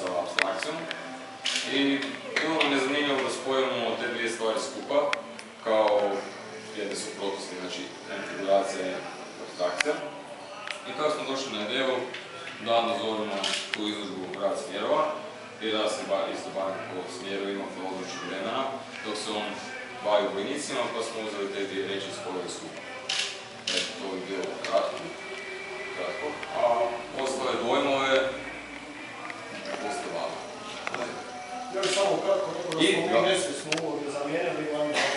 sa apstrakcijom. I bilo nam je zanimljivo da spojimo te dvije stvari skupa, kao jedne suprotnosti, znači integracija i apstrakcija. I kako smo došli na ideju da nazovemo tu izložbu rad smjerova i da se isto bavimo po smjerovima filozofskog vremena, dok se on bavi vojnicima, pa smo uzeli te dvije reći i spojili skupa. Eto, to bi bilo kratko. A ostale dojmove poslije vama. Ja bih samo kratko rekao da smo mi nesvjesno uloge zamijenili,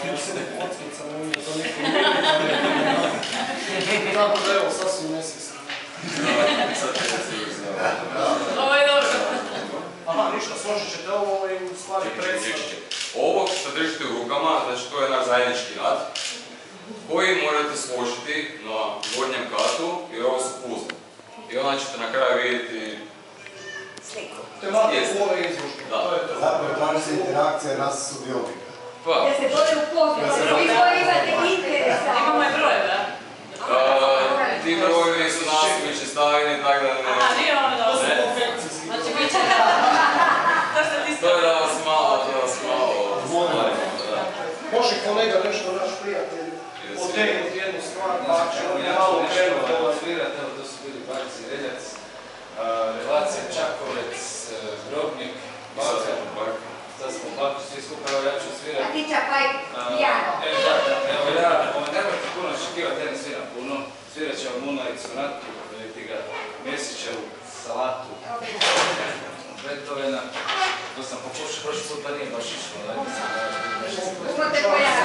ja se podsmicam u to nekom mili, tako da evo, sasvim nesvjesno. Ovo je dobro. Aha, ništa, složit ćete ovo i u stvari predstaviti. Ovo što držite u rukama, znači to je naš zajednički rad, koji morate složiti na gornjem katu, jer ovo su puzle. I onda ćete na kraju vidjeti Sliku. Tematiku ove izložbe, to je to. Zapravo traži se interakcija nas sudionika. Da se bolje upoznati, vi koji imate interes. Imamo je broj, da? ti brojevi su nasumični stavljeni, tako da ne... Aha, nije ono da To su ovo. konfekcijski. Znači, bit će... To je da vas malo... Može kolega nešto, naš prijatelj, otegnuti jednu stvar, pa će on malo krenuti. Evo, to su bili Bakci i Reljac, relacija Čakovec, Grobnik, Baka. Sad smo u Baku svi skupa, evo ja ću svirati. A ti čapaj pijano. Evo ja, nemojte puno očekivati, ja ne sviram puno. Svirat ćemo Moonlight sonatu, vidjeti ga, Mesićevu salatu, Beethovena. To sam pokušao prošli put, pa nije baš išlo. Umate pojasniti.